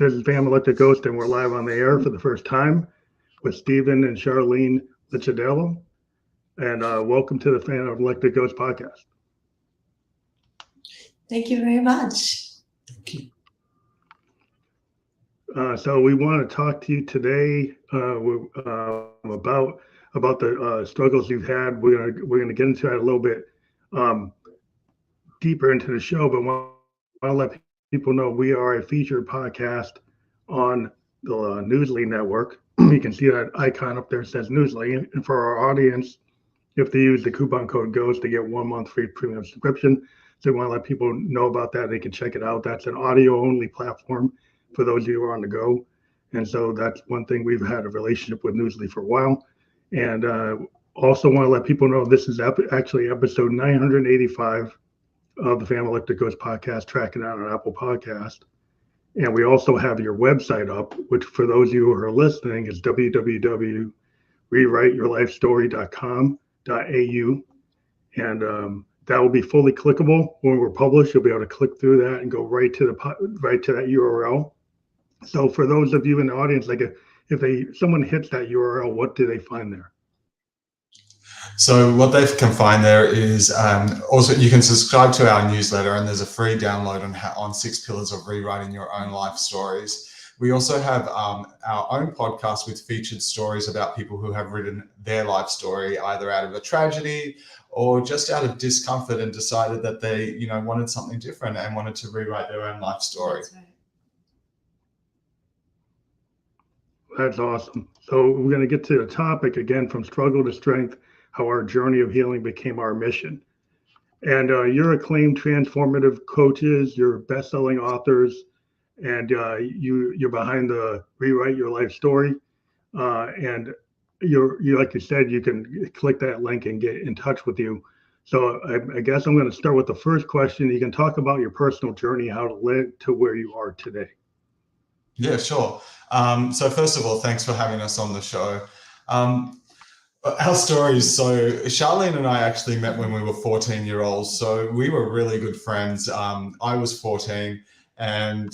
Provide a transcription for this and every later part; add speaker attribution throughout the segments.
Speaker 1: This is Pam Electric Ghost, and we're live on the air for the first time with Stephen and Sharlene Licciardello. And welcome to the Fan of Electric Ghost podcast.
Speaker 2: Thank you very much.
Speaker 3: Thank you.
Speaker 1: So we want to talk to you today about the struggles you've had. We're gonna get into that a little bit deeper into the show, but want to let people know we are a featured podcast on the Newsly network. You can see that icon up there says Newsly, and for our audience, you have to use the coupon code GHOST to get 1 month free premium subscription. So we want to let people know about that. They can check it out. That's an audio only platform for those of you who are on the go. And so that's one thing. We've had a relationship with Newsly for a while. And also want to let people know this is actually episode 985 of the Fan Electric Ghost podcast, tracking out on Apple Podcast. And we also have your website up, which for those of you who are listening is www.rewriteyourlifestory.com.au. And that will be fully clickable when we're published. You'll be able to click through that and go right to that URL. So for those of you in the audience, like if someone hits that URL, what do they find there?
Speaker 3: So what they can find there is also you can subscribe to our newsletter, and there's a free download on 6 pillars of rewriting your own life stories. We also have our own podcast with featured stories about people who have written their life story, either out of a tragedy or just out of discomfort and decided that they, wanted something different and wanted to rewrite their own life story.
Speaker 2: That's right.
Speaker 1: That's awesome. So we're going to get to the topic again, from struggle to strength, how our journey of healing became our mission. And you're acclaimed transformative coaches, you're best-selling authors, and you're behind the Rewrite Your Life Story. And you like you said, you can click that link and get in touch with you. So I guess I'm going to start with the first question. You can talk about your personal journey, how to live to where you are today.
Speaker 3: Yeah, sure. So first of all, thanks for having us on the show. Our story is Sharlene and I actually met when we were 14-year-olds. So we were really good friends. I was 14 and,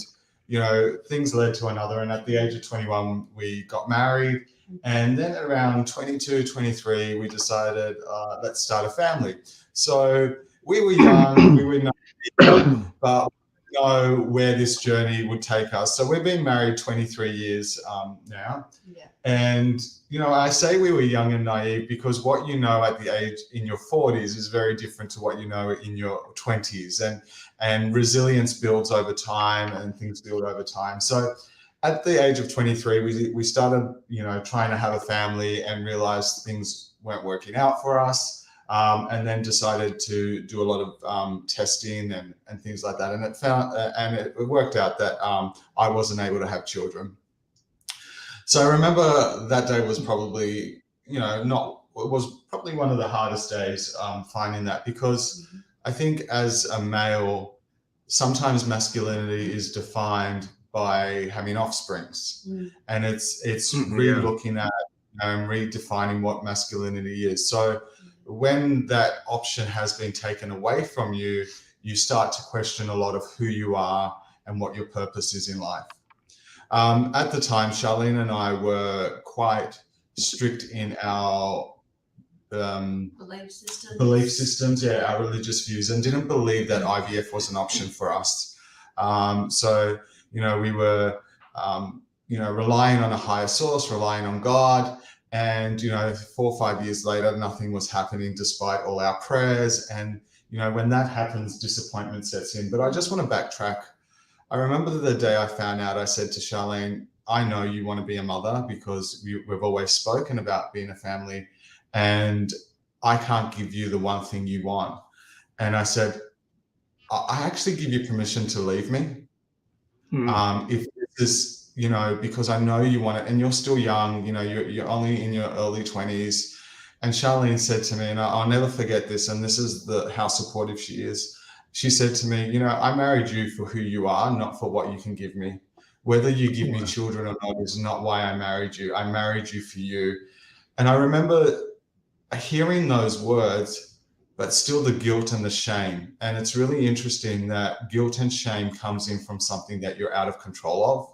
Speaker 3: things led to another. And at the age of 21, we got married. And then around 22, 23, we decided, let's start a family. So we were young, we were naive, but know where this journey would take us. So we've been married 23 years now.
Speaker 2: Yeah.
Speaker 3: And, I say we were young and naive because what you know at the age in your 40s is very different to what you know in your 20s. And resilience builds over time and things build over time. So at the age of 23, we started, trying to have a family and realized things weren't working out for us. And then decided to do a lot of testing and things like that. And it worked out that I wasn't able to have children. So I remember that day was probably, it was probably one of the hardest days finding that, because I think as a male, sometimes masculinity is defined by having offsprings. And it's re-looking at and redefining what masculinity is. So when that option has been taken away from you, you start to question a lot of who you are and what your purpose is in life. At the time, Sharlene and I were quite strict in our belief systems, our religious views, and didn't believe that IVF was an option for us. So, we were, relying on a higher source, relying on God. And, 4 or 5 years later, nothing was happening despite all our prayers. And, when that happens, disappointment sets in. But I just want to backtrack. I remember the day I found out, I said to Sharlene, I know you want to be a mother because we've always spoken about being a family, and I can't give you the one thing you want. And I said, I actually give you permission to leave me. If this is, because I know you want it and you're still young, you're only in your early 20s. And Sharlene said to me, and I'll never forget this, and this is how supportive she is. She said to me, I married you for who you are, not for what you can give me. Whether you give me children or not is not why I married you. I married you for you. And I remember hearing those words, but still the guilt and the shame. And it's really interesting that guilt and shame comes in from something that you're out of control of.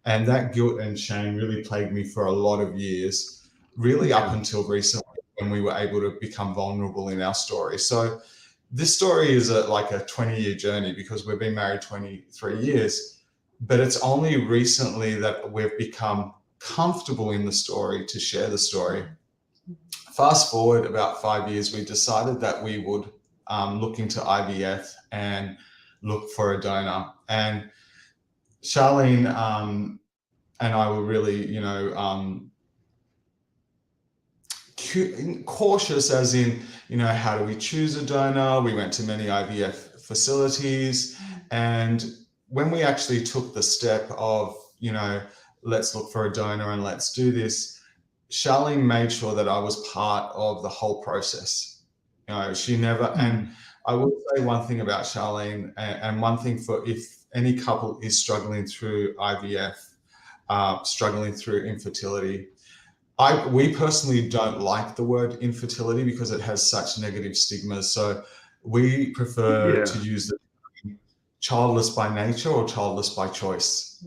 Speaker 3: And that guilt and shame really plagued me for a lot of years, really up until recently when we were able to become vulnerable in our story. So this story is like a 20-year journey because we've been married 23 years, but it's only recently that we've become comfortable in the story to share the story. Fast forward about 5 years, we decided that we would look into IVF and look for a donor. And Sharlene and I were really, cautious, as in, how do we choose a donor? We went to many IVF facilities. And when we actually took the step of, let's look for a donor and let's do this, Sharlene made sure that I was part of the whole process. She never, and I will say one thing about Sharlene, and one thing for if any couple is struggling through IVF, struggling through infertility, we personally don't like the word infertility because it has such negative stigmas. So we prefer to use the term childless by nature or childless by choice.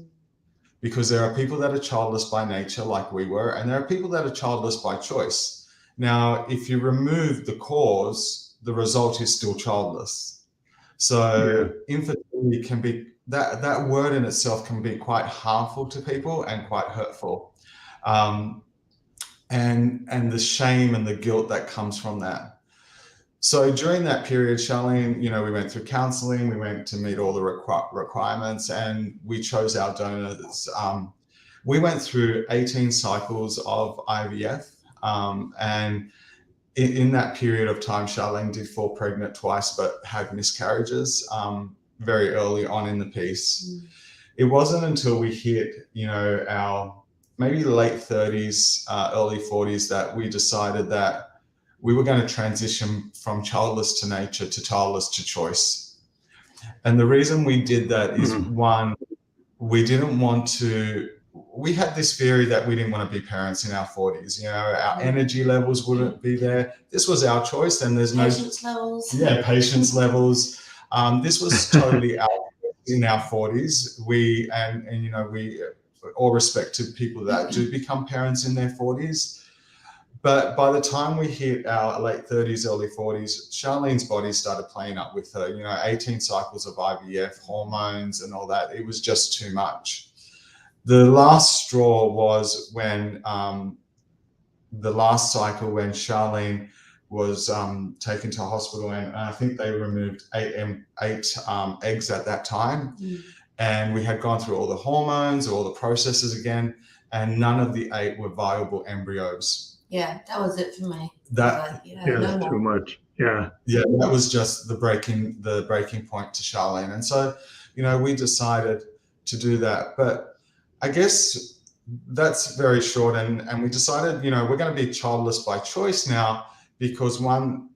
Speaker 3: Because there are people that are childless by nature, like we were, and there are people that are childless by choice. Now, if you remove the cause, the result is still childless. So infertility can be, that word in itself can be quite harmful to people and quite hurtful. And the shame and the guilt that comes from that. So during that period, Sharlene, we went through counseling, we went to meet all the requirements, and we chose our donors. We went through 18 cycles of IVF, and in that period of time, Sharlene did fall pregnant twice, but had miscarriages very early on in the piece. It wasn't until we hit, our maybe late 30s, early 40s, that we decided that we were going to transition from childless to nature to childless to choice. And the reason we did that is, one, we didn't want to, we had this theory that we didn't want to be parents in our 40s. Our energy levels wouldn't be there. This was our choice, and there's
Speaker 2: patience levels.
Speaker 3: Yeah, patience levels. This was totally our in our 40s. We all respect to people that do become parents in their 40s. But by the time we hit our late 30s, early 40s, Sharlene's body started playing up with her, 18 cycles of IVF, hormones and all that. It was just too much. The last straw was when the last cycle, when Sharlene was taken to hospital, and I think they removed eight eggs at that time. And we had gone through all the hormones, all the processes again, and none of the 8 were viable embryos.
Speaker 2: Yeah, that was it for me.
Speaker 1: That's too much. Yeah,
Speaker 3: that was just the breaking point to Sharlene. And so, we decided to do that. But I guess that's very short. And we decided, we're going to be childless by choice now, because one,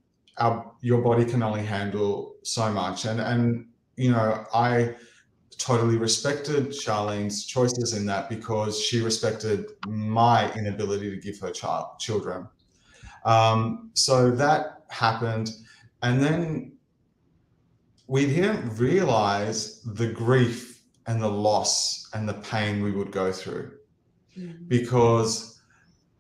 Speaker 3: your body can only handle so much. And I totally respected Sharlene's choices in that, because she respected my inability to give her children. So that happened. And then we didn't realize the grief and the loss and the pain we would go through, because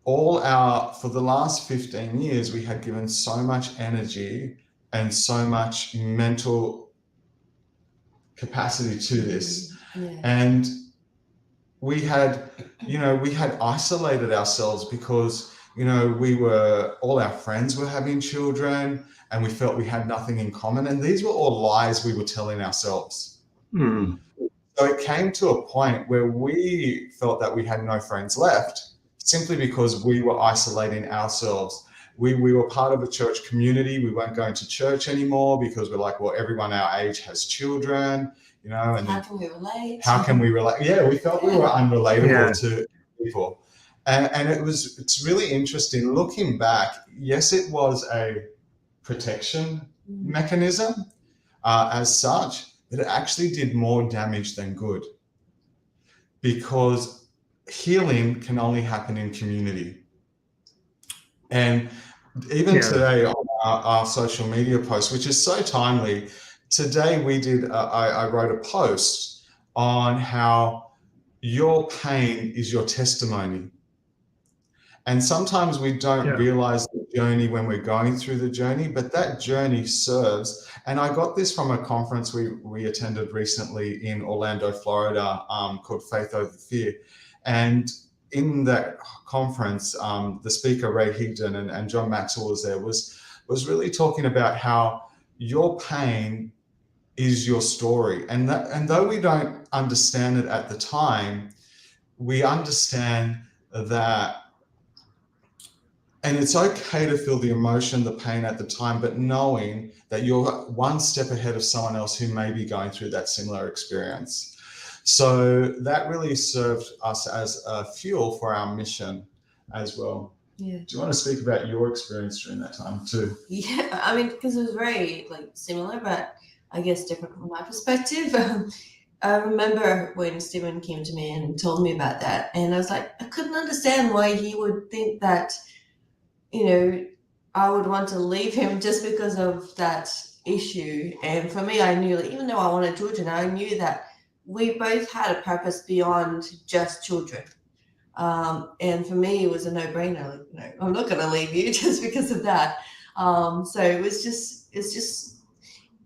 Speaker 3: for the last 15 years, we had given so much energy and so much mental capacity to this. And we had isolated ourselves because, all our friends were having children, and we felt we had nothing in common. And these were all lies we were telling ourselves. So it came to a point where we felt that we had no friends left, simply because we were isolating ourselves. We were part of a church community. We weren't going to church anymore because we're like, well, everyone our age has children, and
Speaker 2: how can we relate?
Speaker 3: How can we relate? Yeah, we felt we were unrelatable to people. And it's really interesting looking back. Yes, it was a protection mechanism as such, but it actually did more damage than good, because healing can only happen in community. And even today on our social media post, which is so timely, today we did, I wrote a post on how your pain is your testimony. And sometimes we don't realize the journey when we're going through the journey, but that journey serves. And I got this from a conference we attended recently in Orlando, Florida, called Faith Over Fear. And in that conference, the speaker, Ray Higdon, and John Maxwell was there, was really talking about how your pain is your story. And though we don't understand it at the time, we understand that. And it's okay to feel the emotion, the pain at the time, but knowing that you're one step ahead of someone else who may be going through that similar experience. So that really served us as a fuel for our mission as well.
Speaker 2: Yeah.
Speaker 3: Do you want to speak about your experience during that time too?
Speaker 2: Yeah, I mean, because it was very similar, but I guess different from my perspective. I remember when Stephen came to me and told me about that, and I was like, I couldn't understand why he would think that, I would want to leave him just because of that issue. And for me, I knew that even though I wanted children, I knew that we both had a purpose beyond just children. And for me, it was a no-brainer. I'm not going to leave you just because of that. So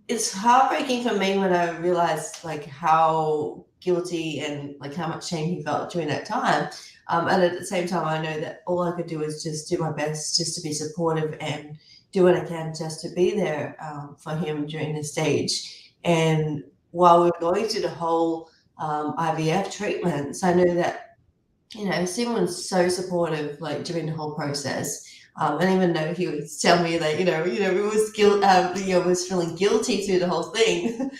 Speaker 2: it's heartbreaking for me when I realized how guilty and how much shame he felt during that time. And at the same time, I know that all I could do is just do my best just to be supportive and do what I can just to be there for him during this stage. And while we were going through the whole IVF treatments, I know that, Stephen was so supportive during the whole process. And even though he would tell me that, it was feeling guilty through the whole thing.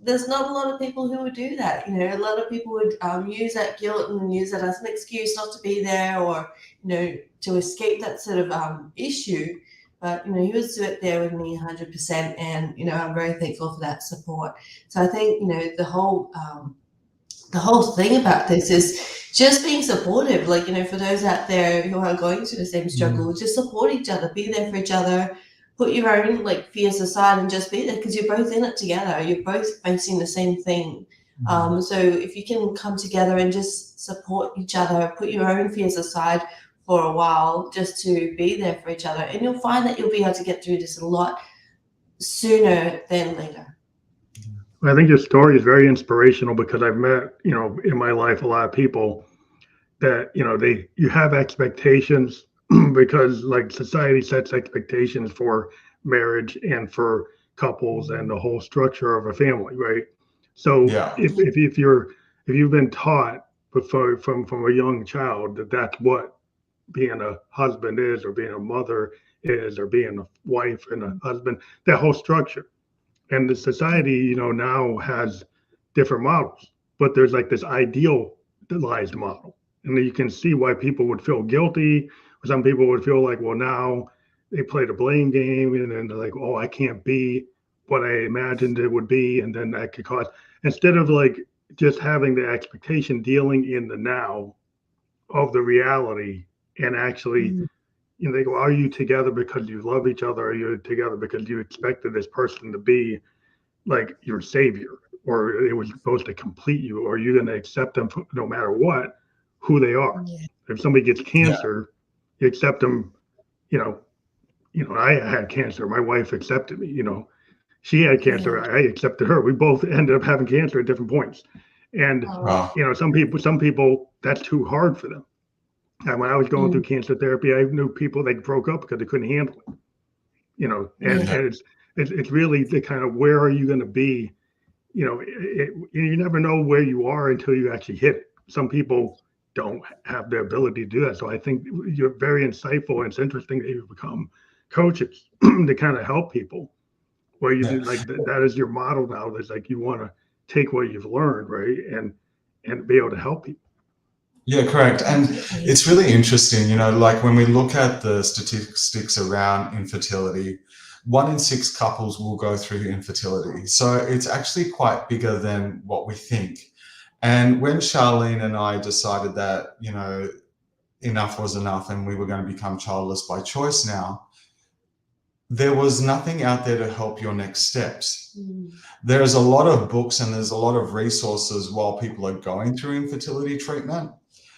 Speaker 2: There's not a lot of people who would do that. A lot of people would use that guilt and use that as an excuse not to be there or, to escape that sort of issue. But, he was there with me 100%. And, I'm very thankful for that support. So I think, the whole thing about this is just being supportive. For those out there who are going through the same struggle, just support each other, be there for each other, put your own fears aside and just be there because you're both in it together. You're both facing the same thing. So if you can come together and just support each other, put your own fears aside for a while just to be there for each other, and you'll find that you'll be able to get through this a lot sooner than later.
Speaker 1: I think your story is very inspirational because I've met, in my life, a lot of people that, you have expectations because society sets expectations for marriage and for couples and the whole structure of a family, right? So if you've been taught from a young child that that's what being a husband is, or being a mother is, or being a wife and a husband, that whole structure. And the society, now has different models, but there's this idealized model. And then you can see why people would feel guilty. Some people would feel well, now they play the blame game and then they're like, oh, I can't be what I imagined it would be. And then that could cause, instead of just having the expectation, dealing in the now of the reality and actually, they go, are you together because you love each other? Or are you together because you expected this person to be your savior, or it was supposed to complete you? Or are you going to accept them no matter what, who they are? Yeah. If somebody gets cancer, you accept them. I had cancer. My wife accepted me. She had cancer. I accepted her. We both ended up having cancer at different points. And some people that's too hard for them. And when I was going through cancer therapy, I knew people that broke up because they couldn't handle it. And it's really the kind of, where are you going to be? You never know where you are until you actually hit it. Some people don't have the ability to do that. So I think you're very insightful, and it's interesting that you've become coaches to kind of help people, where you do that is your model now. That's you want to take what you've learned, right, and be able to help people.
Speaker 3: Yeah, correct. And it's really interesting, when we look at the statistics around infertility, 1 in 6 couples will go through infertility. So it's actually quite bigger than what we think. And when Sharlene and I decided that, enough was enough and we were going to become childless by choice now, there was nothing out there to help your next steps.
Speaker 2: Mm.
Speaker 3: There's a lot of books and there's a lot of resources while people are going through infertility treatment,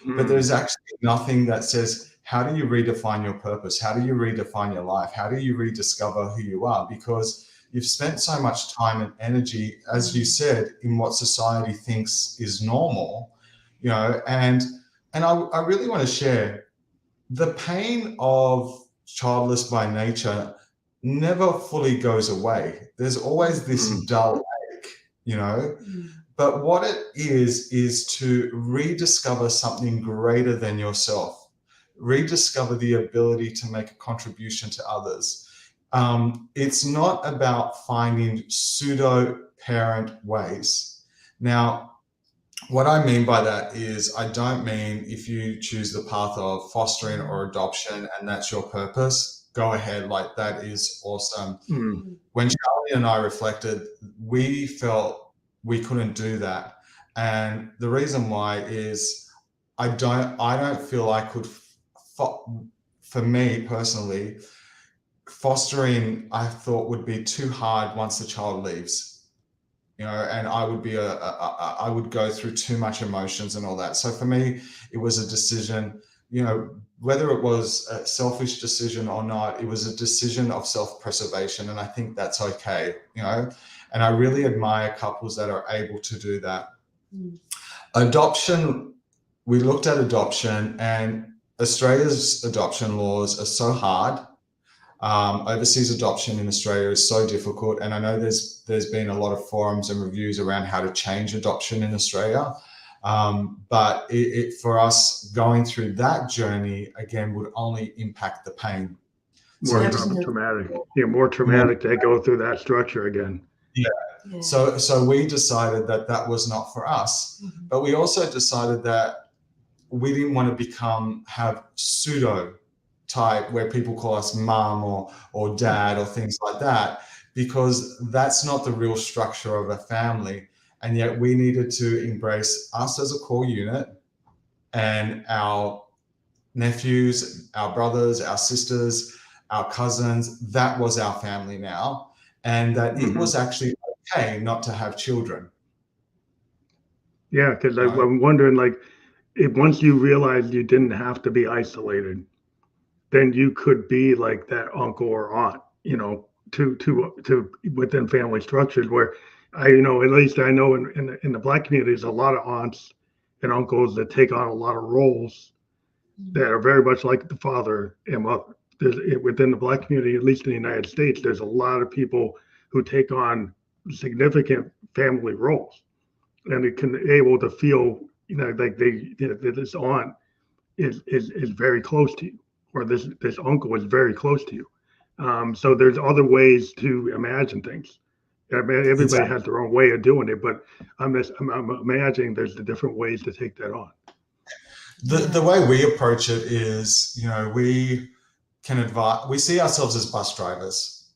Speaker 3: but there's actually nothing that says, how do you redefine your purpose? How do you redefine your life? How do you rediscover who you are? Because you've spent so much time and energy, as you said, in what society thinks is normal, you know, and I really want to share the pain of childless by nature never fully goes away. There's always this dull ache, you know, but what it is to rediscover something greater than yourself, rediscover the ability to make a contribution to others. It's not about finding pseudo parent ways. Now, what I mean by that is, I don't mean if you choose the path of fostering or adoption and that's your purpose, go ahead, like that is awesome. When Charlie and I reflected, we felt we couldn't do that. And the reason why is I don't feel I could, for me personally, fostering I thought would be too hard once the child leaves. You know, and I would go through too much emotions and all that. So for me, it was a decision, you know, whether it was a selfish decision or not, it was a decision of self-preservation. And I think that's okay, you know, and I really admire couples that are able to do that. Adoption, we looked at adoption, and Australia's adoption laws are so hard. Overseas adoption in Australia is so difficult, and I know there's been a lot of forums and reviews around how to change adoption in Australia, but for us going through that journey again would only impact the pain.
Speaker 1: More traumatic. Yeah, more traumatic to go through that structure again.
Speaker 3: Yeah. So we decided that was not for us, but we also decided that we didn't want to have pseudo type where people call us mum or dad or things like that, because that's not the real structure of a family. And yet we needed to embrace us as a core unit, and our nephews, our brothers, our sisters, our cousins, that was our family now. And that it was actually okay not to have children.
Speaker 1: Yeah, because I'm wondering, like, if once you realized you didn't have to be isolated, then you could be like that uncle or aunt, you know, to within family structures where at least I know in the Black community, there's a lot of aunts and uncles that take on a lot of roles that are very much like the father and mother. Within the Black community, at least in the United States, there's a lot of people who take on significant family roles, and it can able to feel, like this aunt is very close to you, or this uncle is very close to you. So there's other ways to imagine things. I mean, everybody has their own way of doing it, but I'm imagining there's the different ways to take that on.
Speaker 3: The way we approach it is, we can advise. We see ourselves as bus drivers.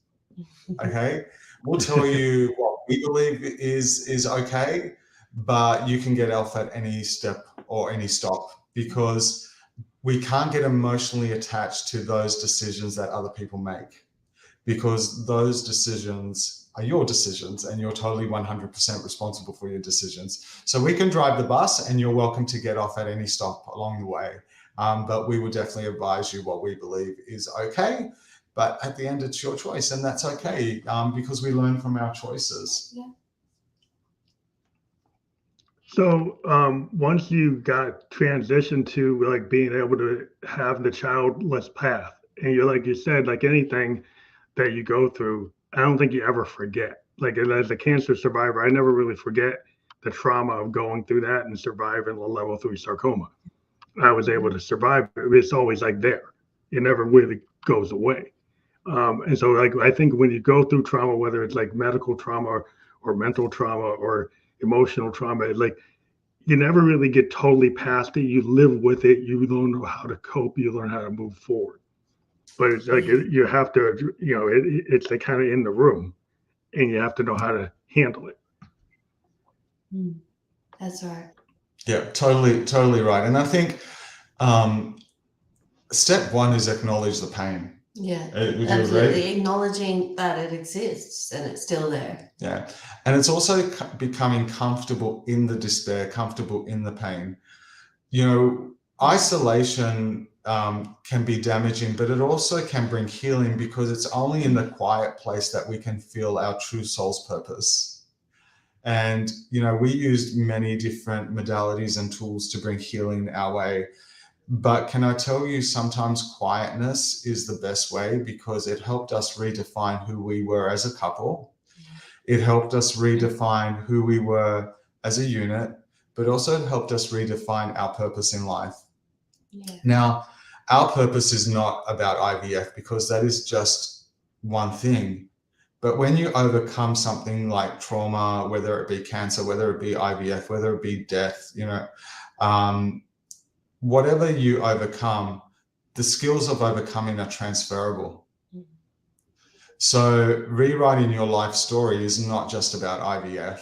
Speaker 3: Okay, we'll tell you what we believe is okay, but you can get off at any step or any stop, because we can't get emotionally attached to those decisions that other people make, because those decisions are your decisions and you're totally 100% responsible for your decisions. So we can drive the bus and you're welcome to get off at any stop along the way. But we will definitely advise you what we believe is okay. But at the end, it's your choice, and that's okay, because we learn from our choices.
Speaker 2: Yeah.
Speaker 1: So once you got transitioned to like being able to have the childless path, and you're like you said, like anything that you go through, I don't think you ever forget. Like as a cancer survivor, I never really forget the trauma of going through that and surviving a level 3 sarcoma. I was able to survive. It's always like there. It never really goes away. And so like I think when you go through trauma, whether it's like medical trauma or mental trauma or emotional trauma, like you never really get totally past it. You live with it. You learn how to cope. You learn how to move forward. But it's like you have to, it's like kind of in the room, and you have to know how to handle it.
Speaker 2: That's right.
Speaker 3: Yeah, totally right. And I think step one is acknowledge the pain.
Speaker 2: Yeah,
Speaker 3: Would you
Speaker 2: absolutely.
Speaker 3: agree?
Speaker 2: Acknowledging that it exists and it's still there.
Speaker 3: Yeah. And it's also becoming comfortable in the despair, comfortable in the pain. You know, isolation can be damaging, but it also can bring healing, because it's only in the quiet place that we can feel our true soul's purpose. And, you know, we used many different modalities and tools to bring healing our way. But can I tell you, sometimes quietness is the best way, because it helped us redefine who we were as a couple. It helped us redefine who we were as a unit, but also it helped us redefine our purpose in life.
Speaker 2: Yeah.
Speaker 3: Now, our purpose is not about IVF, because that is just one thing. But when you overcome something like trauma, whether it be cancer, whether it be IVF, whether it be death, you know, whatever you overcome, the skills of overcoming are transferable. So rewriting your life story is not just about IVF.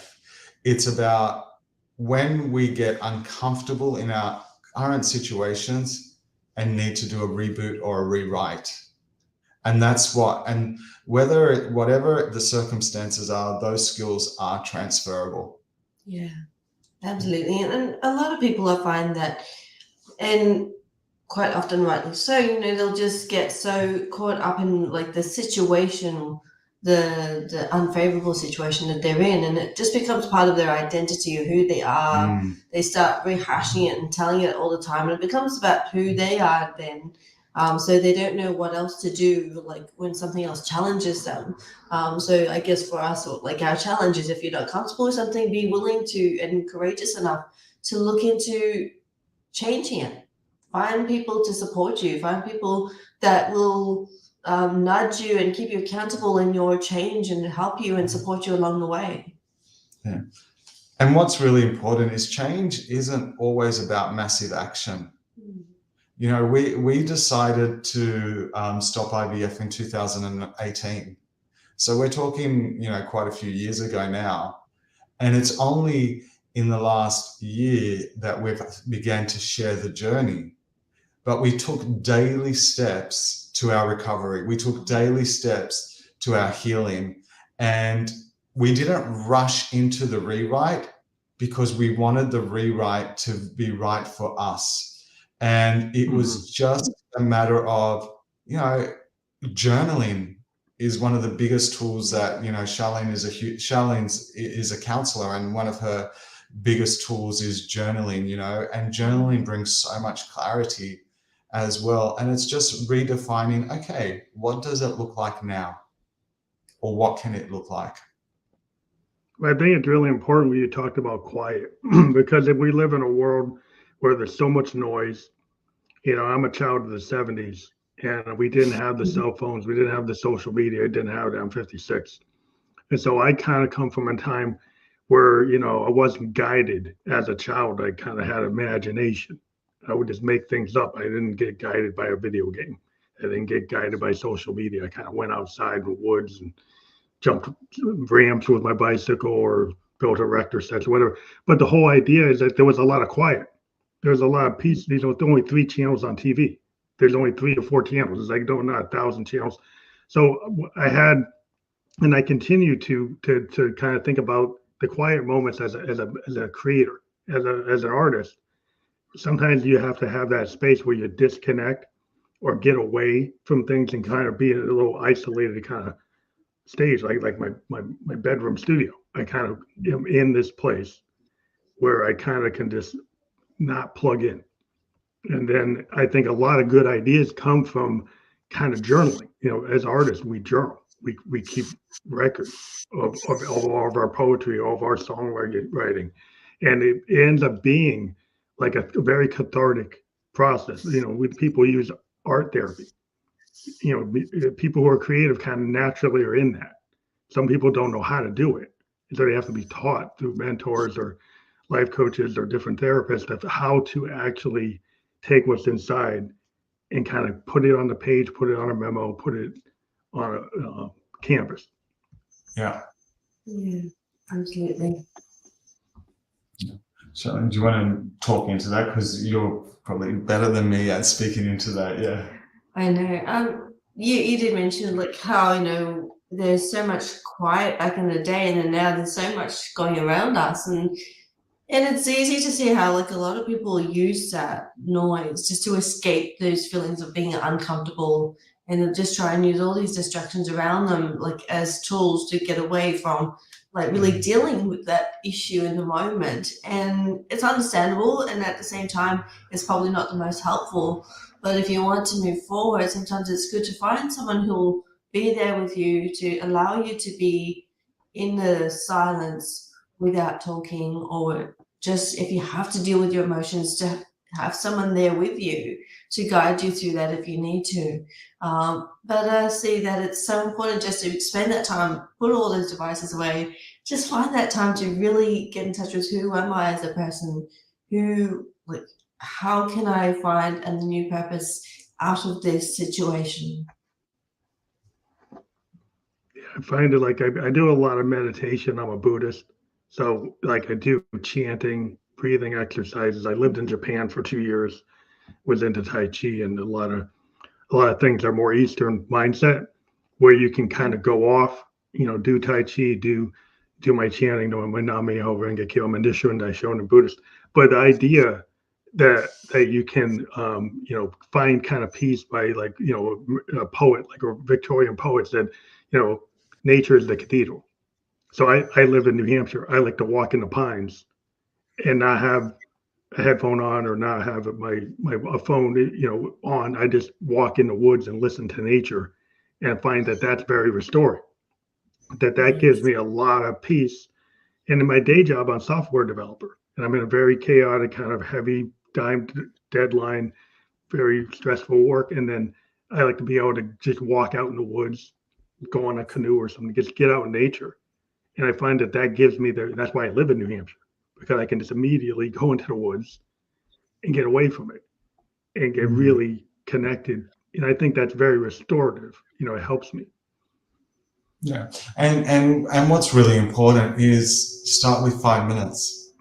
Speaker 3: It's about when we get uncomfortable in our current situations and need to do a reboot or a rewrite. And that's what, and whatever the circumstances are, those skills are transferable.
Speaker 2: Yeah, absolutely. And a lot of people, I find that, and quite often rightly so, you know, they'll just get so caught up in like the situation, the unfavorable situation that they're in, and it just becomes part of their identity of who they are. They start rehashing it and telling it all the time, and it becomes about who they are then. So they don't know what else to do, like when something else challenges them. So I guess for us, like our challenge is, if you're not comfortable with something, be willing to and courageous enough to look into changing it. Find people to support you. Find people that will nudge you and keep you accountable in your change and help you and support you along the way.
Speaker 3: Yeah. And what's really important is change isn't always about massive action. You know, we decided to stop IVF in 2018. So we're talking, you know, quite a few years ago now. And it's only in the last year that we've began to share the journey. But we took daily steps to our recovery. We took daily steps to our healing. And we didn't rush into the rewrite, because we wanted the rewrite to be right for us. And it was just a matter of, you know, journaling is one of the biggest tools that, you know, Sharlene is a counselor, and one of her biggest tools is journaling, you know, and journaling brings so much clarity as well. And it's just redefining, okay, what does it look like now? Or what can it look like?
Speaker 1: I think it's really important when you talked about quiet, because if we live in a world where there's so much noise, you know, I'm a child of the 70s, and we didn't have the cell phones, we didn't have the social media, didn't have it. I'm 56. And so I kind of come from a time where, you know, I wasn't guided as a child. I kind of had imagination. I would just make things up. I didn't get guided by a video game. I didn't get guided by social media. I kind of went outside in the woods and jumped ramps with my bicycle, or built a rector set or whatever. But the whole idea is that there was a lot of quiet. There's a lot of peace. You know, there's only 3 channels on TV. There's only 3 or 4 channels. It's like, not 1,000 channels. So I had, and I continue to kind of think about the quiet moments as a creator, as an artist. Sometimes you have to have that space where you disconnect or get away from things and kind of be in a little isolated kind of stage, like my bedroom studio. I kind of am in this place where I kind of can just not plug in. And then I think a lot of good ideas come from kind of journaling. You know, as artists, we journal. We keep records of all of our poetry, all of our songwriting. And it ends up being like a very cathartic process. You know, people use art therapy. You know, people who are creative kind of naturally are in that. Some people don't know how to do it. And so they have to be taught through mentors or life coaches or different therapists of how to actually take what's inside and kind of put it on the page, put it on a memo, put it on a canvas.
Speaker 3: Yeah.
Speaker 2: Yeah, absolutely.
Speaker 3: So do you want to talk into that? Because you're probably better than me at speaking into that. Yeah.
Speaker 2: I know. you did mention like how, there's so much quiet back in the day, and then now there's so much going around us, and it's easy to see how like a lot of people use that noise just to escape those feelings of being uncomfortable, and they'll just try and use all these distractions around them like as tools to get away from like really dealing with that issue in the moment. And it's understandable, and at the same time it's probably not the most helpful. But if you want to move forward, sometimes it's good to find someone who'll be there with you to allow you to be in the silence without talking, or just if you have to deal with your emotions, to have someone there with you to guide you through that if you need to. But I see that it's so important just to spend that time, put all those devices away, just find that time to really get in touch with who am I as a person, who, like, how can I find a new purpose out of this situation?
Speaker 1: I find it like I do a lot of meditation. I'm a Buddhist. So like I do chanting, breathing exercises. I lived in Japan for 2 years, was into Tai Chi, and a lot of things are more Eastern mindset where you can kind of go off, do Tai Chi, do my chanting, do my Nam-myoho Renge Kyo, Mandisho and Daishonin and Buddhist. But the idea that you can find kind of peace by, like, a poet, like a Victorian poet said, nature is the cathedral. So I live in New Hampshire. I like to walk in the pines and not have a headphone on or not have my a phone on. I just walk in the woods and listen to nature, and find that that's very restoring. That gives
Speaker 2: Yes.
Speaker 1: me a lot of peace. And in my day job, I'm a software developer, and I'm in a very chaotic, kind of heavy time deadline, very stressful work. And then I like to be able to just walk out in the woods, go on a canoe or something, just get out in nature. And I find that gives me that's why I live in New Hampshire, because I can just immediately go into the woods and get away from it and get really connected. And I think that's very restorative. It helps me.
Speaker 3: Yeah, and what's really important is start with 5 minutes,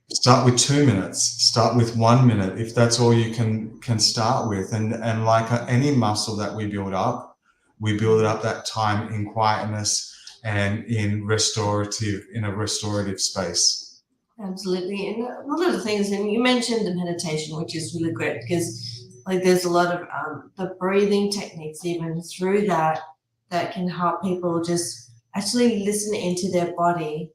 Speaker 3: start with 2 minutes, start with 1 minute, if that's all you can start with. And like any muscle that we build up that time in quietness and in a restorative space.
Speaker 2: Absolutely. And one of the things, and you mentioned the meditation, which is really great because like there's a lot of the breathing techniques even through that can help people just actually listen into their body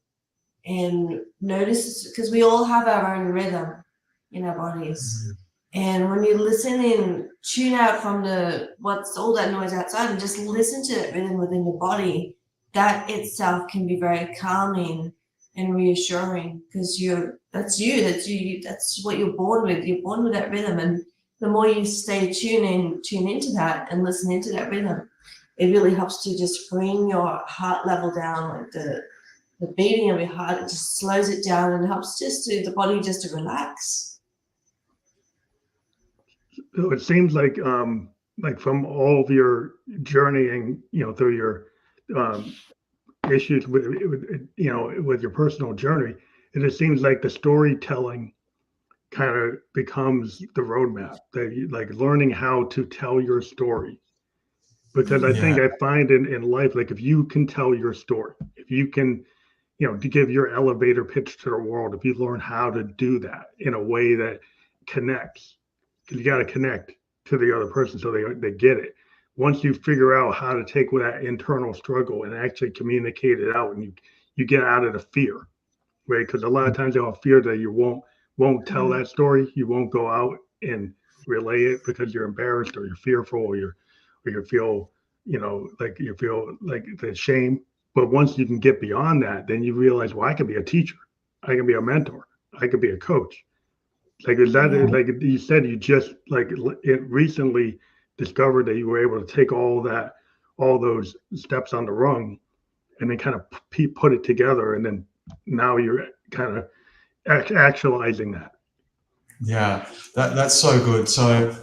Speaker 2: and notice, because we all have our own rhythm in our bodies. And when you listen in, tune out from what's all that noise outside and just listen to that rhythm within your body, that itself can be very calming and reassuring, because that's what you're born with. You're born with that rhythm. And the more you tune into that and listen into that rhythm, it really helps to just bring your heart level down, like the beating of your heart. It just slows it down and helps the body just to relax.
Speaker 1: So it seems like from all of your journeying, through your issues with your personal journey, and it seems like the storytelling kind of becomes the roadmap, that like learning how to tell your story. Because I think I find in life, like if you can tell your story, if you can, to give your elevator pitch to the world, if you learn how to do that in a way that connects, because you got to connect to the other person so they get it. Once you figure out how to take that internal struggle and actually communicate it out, and you get out of the fear, right? Because a lot of times you'll have fear that you won't tell that story, you won't go out and relay it because you're embarrassed or you're fearful, or you feel like you feel like the shame. But once you can get beyond that, then you realize, well, I could be a teacher, I can be a mentor, I could be a coach. Like, is that like you said, you just like it recently discovered that you were able to take all those steps on the rung, and then kind of put it together, and then now you're kind of actualizing that.
Speaker 3: Yeah, that's so good. So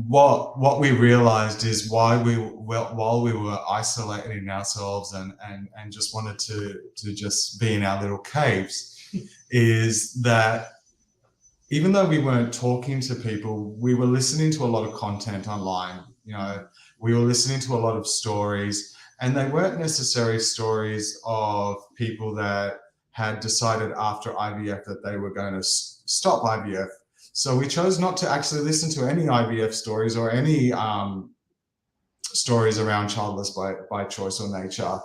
Speaker 3: what we realized is while we were isolating ourselves and just wanted to just be in our little caves, is that even though we weren't talking to people, we were listening to a lot of content online, we were listening to a lot of stories, and they weren't necessarily stories of people that had decided after IVF that they were going to stop IVF. So we chose not to actually listen to any IVF stories or any stories around childless by choice or nature.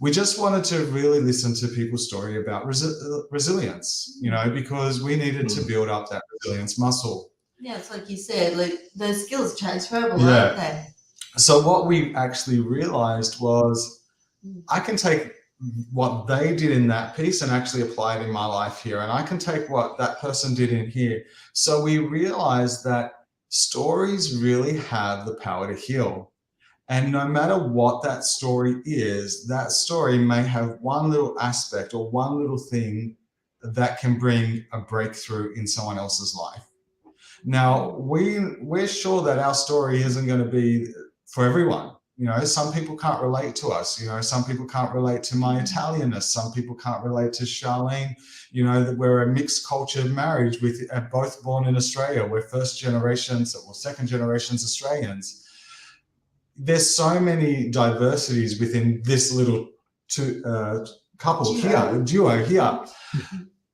Speaker 3: We just wanted to really listen to people's story about resilience, you know, because we needed to build up that resilience muscle.
Speaker 2: Yeah, it's like you said, like those skills are transferable,
Speaker 3: Yeah.
Speaker 2: aren't they?
Speaker 3: So what we actually realized was I can take what they did in that piece and actually apply it in my life here. And I can take what that person did in here. So we realized that stories really have the power to heal. And no matter what that story is, that story may have one little aspect or one little thing that can bring a breakthrough in someone else's life. Now, we're sure that our story isn't going to be for everyone. You know, some people can't relate to us. You know, some people can't relate to my Italianness. Some people can't relate to Sharlene. You know, that we're a mixed culture marriage with both born in Australia. We're first generations or second generations Australians. There's so many diversities within this little duo here.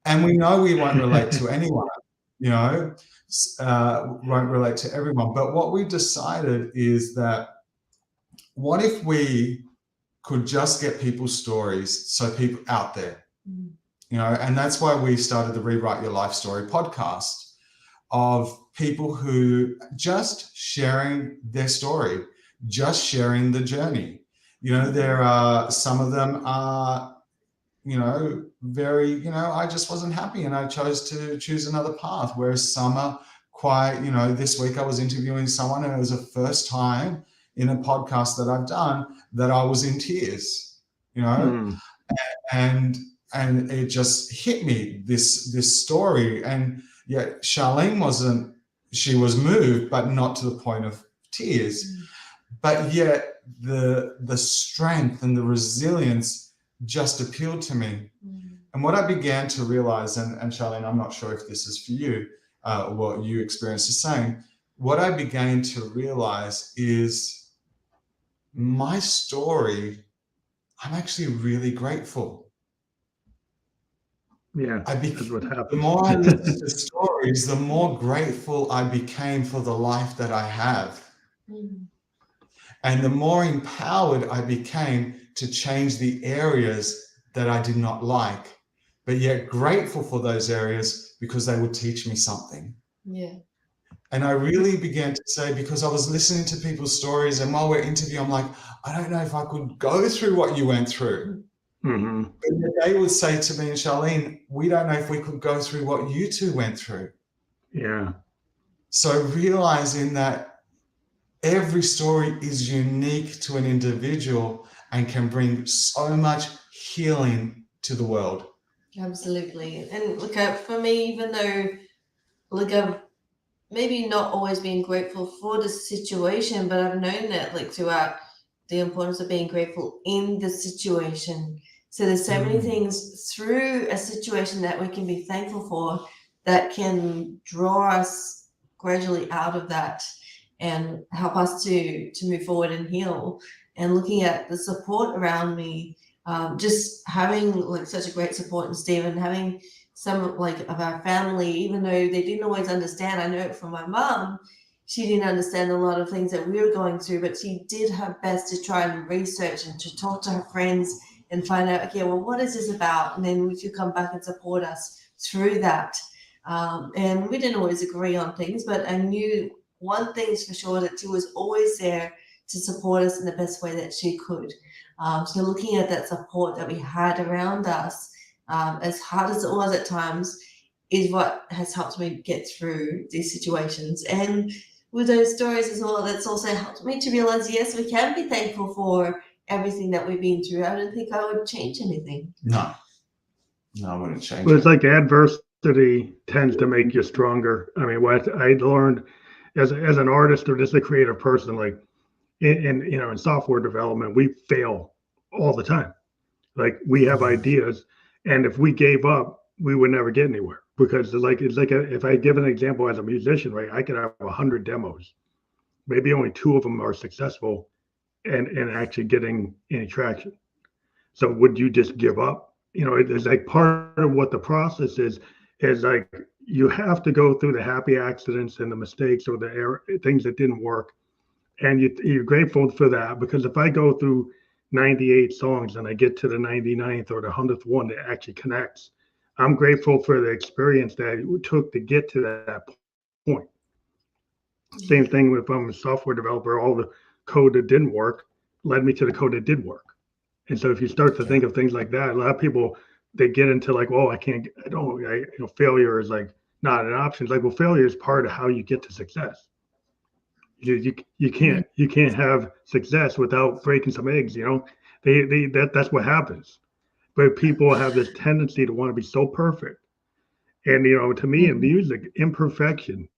Speaker 3: And we know we won't relate to anyone, you know, won't relate to everyone. But what we decided is that what if we could just get people's stories, so people out there, you know, and that's why we started the Rewrite Your Life Story podcast of people who just sharing their story, just sharing the journey. You know, there are some of them are, you know, very, you know, I just wasn't happy and I chose to choose another path. Whereas some are quite, you know, this week I was interviewing someone and it was the first time in a podcast that I've done that I was in tears, you know, and it just hit me, this story. And yet Sharlene wasn't, she was moved, but not to the point of tears. But yet the strength and the resilience just appealed to me. And what I began to realize, and Sharlene, I'm not sure if this is for you, what you experienced the same, what I began to realize is my story, I'm actually really grateful.
Speaker 1: Yeah, that's what happened.
Speaker 3: The more I listened to stories, the more grateful I became for the life that I have. And the more empowered I became to change the areas that I did not like, but yet grateful for those areas because they would teach me something.
Speaker 2: Yeah.
Speaker 3: And I really began to say, because I was listening to people's stories, and while we're interviewing, I'm like, I don't know if I could go through what you went through. But they would say to me and Sharlene, we don't know if we could go through what you two went through.
Speaker 1: Yeah.
Speaker 3: So realizing that every story is unique to an individual and can bring so much healing to the world.
Speaker 2: Absolutely. And look, for me, even though, like, I've maybe not always been grateful for the situation, but I've known that, like, throughout, the importance of being grateful in the situation. So there's so many things through a situation that we can be thankful for that can draw us gradually out of that and help us to move forward and heal. And looking at the support around me, just having like such a great support in Stephen, having some like of our family, even though they didn't always understand. I know it from my mom. She didn't understand a lot of things that we were going through, but she did her best to try and research and to talk to her friends and find out, okay, well, what is this about? And then we could come back and support us through that. And we didn't always agree on things, but I knew one thing's for sure, that she was always there to support us in the best way that she could. So looking at that support that we had around us, as hard as it was at times, is what has helped me get through these situations. And with those stories as well, that's also helped me to realize, yes, we can be thankful for everything that we've been through. I don't think I would change anything.
Speaker 3: No, I wouldn't change
Speaker 1: Well, it's like adversity tends to make you stronger. I mean, what I learned as an artist or just a creative person, like in software development, we fail all the time. Like we have ideas, and if we gave up, we would never get anywhere. Because if I give an example as a musician, right, I could have 100 demos, maybe only 2 of them are successful and actually getting any traction. So would you just give up? It's like part of what the process is like you have to go through the happy accidents and the mistakes or the things that didn't work, and you're grateful for that, because if I go through 98 songs and I get to the 99th or the 100th one that actually connects, I'm grateful for the experience that it took to get to that point. Same thing if I'm a software developer, all the code that didn't work led me to the code that did work. And so if you start to
Speaker 3: Yeah.
Speaker 1: think of things like that, a lot of people, they get into like, oh, I can't, I don't, failure is like not an option. It's like, well, failure is part of how you get to success. You can't have success without breaking some eggs. That's what happens. But people have this tendency to want to be so perfect. And to me in
Speaker 2: Mhm.
Speaker 1: music, imperfection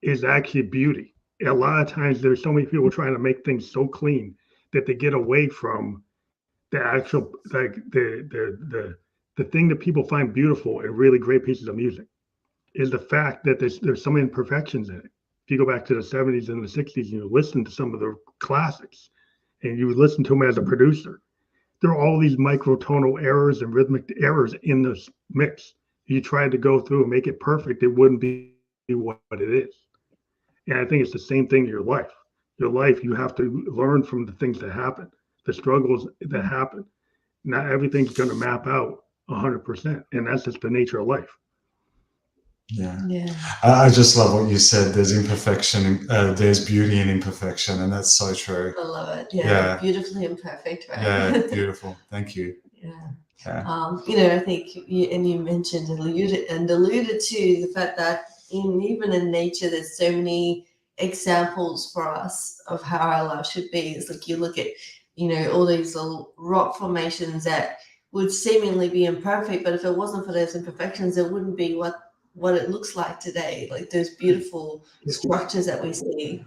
Speaker 1: is actually beauty. A lot of times there's so many people trying to make things so clean that they get away from the actual, like the thing that people find beautiful in really great pieces of music is the fact that there's some imperfections in it. If you go back to the 70s and the 60s and you listen to some of the classics and you listen to them as a producer, there are all these microtonal errors and rhythmic errors in this mix. If you tried to go through and make it perfect, it wouldn't be what it is. And I think it's the same thing in your life. Your life, you have to learn from the things that happen, the struggles that happen. Not everything's going to map out 100%. And that's just the nature of life.
Speaker 3: Yeah.
Speaker 2: Yeah.
Speaker 3: I just love what you said. There's imperfection, there's beauty in imperfection, and that's so true.
Speaker 2: I love it. Yeah.
Speaker 3: Yeah.
Speaker 2: Beautifully imperfect, right?
Speaker 3: Yeah, beautiful. Thank you.
Speaker 2: Yeah.
Speaker 3: Yeah.
Speaker 2: I think you mentioned and alluded to the fact that even in nature, there's so many examples for us of how our life should be. It's like you look at, all these little rock formations that would seemingly be imperfect, but if it wasn't for those imperfections, it wouldn't be what it looks like today. Like those beautiful structures that we see.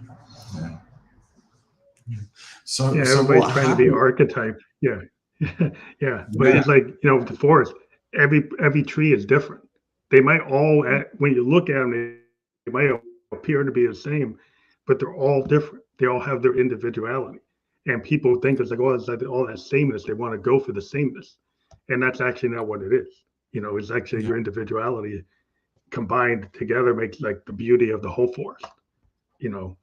Speaker 3: Yeah. So,
Speaker 1: Yeah,
Speaker 3: so
Speaker 1: everybody's
Speaker 3: what
Speaker 1: trying to be
Speaker 3: happened?
Speaker 1: archetype. Yeah. Yeah. But
Speaker 3: Yeah.
Speaker 1: it's like, the forest, every tree is different. They might all, when you look at them, they might appear to be the same, but they're all different. They all have their individuality. And people think it's like, oh, it's like all that sameness. They want to go for the sameness. And that's actually not what it is. It's actually
Speaker 3: Yeah.
Speaker 1: your individuality combined together makes like the beauty of the whole forest, you know.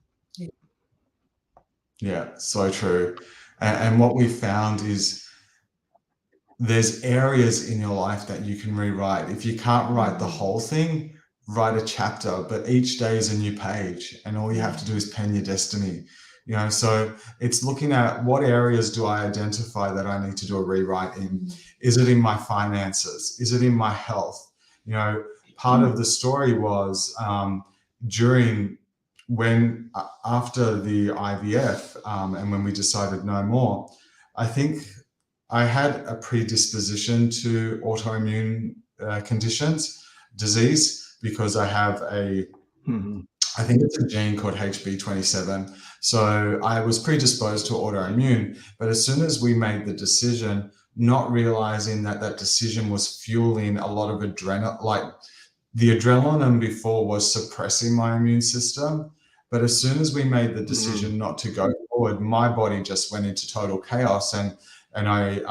Speaker 3: Yeah, so true. And what we found is there's areas in your life that you can rewrite. If you can't write the whole thing, write a chapter, but each day is a new page, and all you have to do is pen your destiny. So it's looking at what areas do I identify that I need to do a rewrite in. Is it in my finances? Is it in my health? Part of the story was during after the IVF, and when we decided no more, I think I had a predisposition to autoimmune disease, because I have I think it's a gene called HB27. So I was predisposed to autoimmune, but as soon as we made the decision, not realizing that decision was fueling a lot of adrenaline, like the adrenaline before was suppressing my immune system. But as soon as we made the decision not to go forward, my body just went into total chaos. And I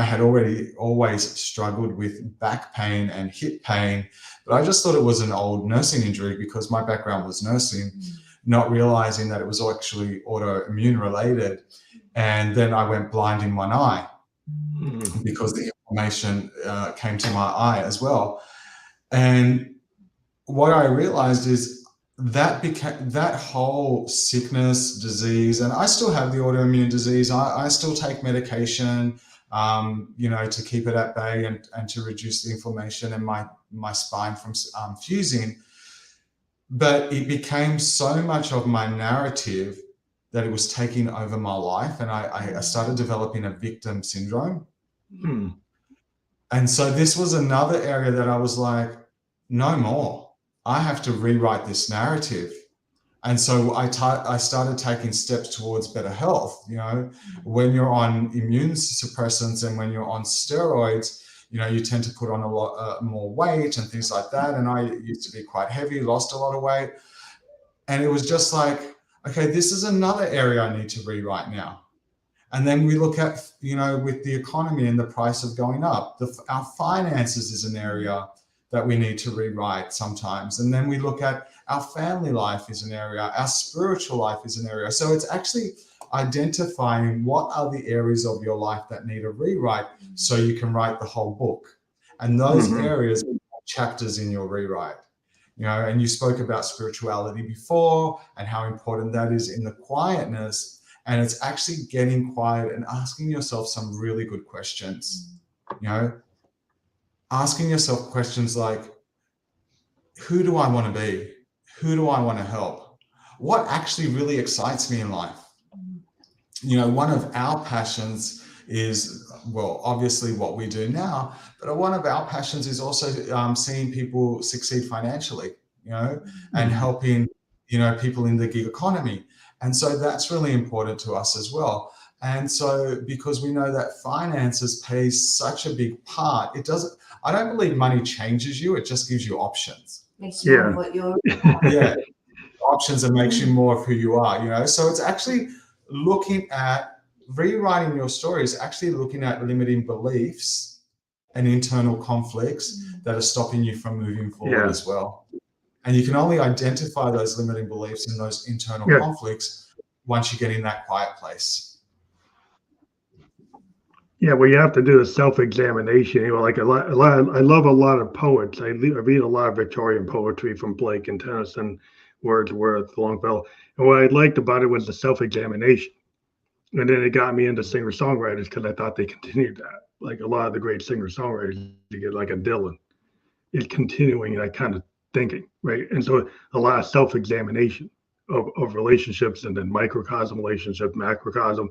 Speaker 3: had already always struggled with back pain and hip pain, but I just thought it was an old nursing injury because my background was nursing, not realizing that it was actually autoimmune related. And then I went blind in one eye because the inflammation came to my eye as well. And what I realized is that whole sickness, disease, and I still have the autoimmune disease. I still take medication, to keep it at bay and to reduce the inflammation and my spine from fusing. But it became so much of my narrative that it was taking over my life, and I started developing a victim syndrome. And so this was another area that I was like, no more. I have to rewrite this narrative. And so I started taking steps towards better health. When you're on immune suppressants and when you're on steroids, you tend to put on a lot more weight and things like that. And I used to be quite heavy, lost a lot of weight. And it was just like, okay, this is another area I need to rewrite now. And then we look at, with the economy and the price of going up, our finances is an area that we need to rewrite sometimes. And then we look at our family life is an area, our spiritual life is an area. So it's actually identifying what are the areas of your life that need a rewrite so you can write the whole book. And those areas are chapters in your rewrite. And you spoke about spirituality before and how important that is in the quietness. And it's actually getting quiet and asking yourself some really good questions. Asking yourself questions like, who do I want to be? Who do I want to help? What actually really excites me in life? One of our passions is, well, obviously what we do now, but one of our passions is also seeing people succeed financially, and helping, people in the gig economy. And so that's really important to us as well. And so because we know that finances plays such a big part, I don't believe money changes you, it just gives you options.
Speaker 2: Makes you know what you're
Speaker 3: options and makes you more of who you are, So it's actually looking at rewriting your story is actually looking at limiting beliefs and internal conflicts that are stopping you from moving forward as well. And you can only identify those limiting beliefs and those internal conflicts once you get in that quiet place.
Speaker 1: Yeah, well, you have to do the self-examination. Like I love a lot of poets. I read a lot of Victorian poetry from Blake and Tennyson, Wordsworth, Longfellow. And what I liked about it was the self-examination. And then it got me into singer-songwriters because I thought they continued that. Like a lot of the great singer-songwriters, you get like a Dylan, is continuing that kind of thinking, right? And so a lot of self-examination of relationships, and then microcosm relationship, macrocosm.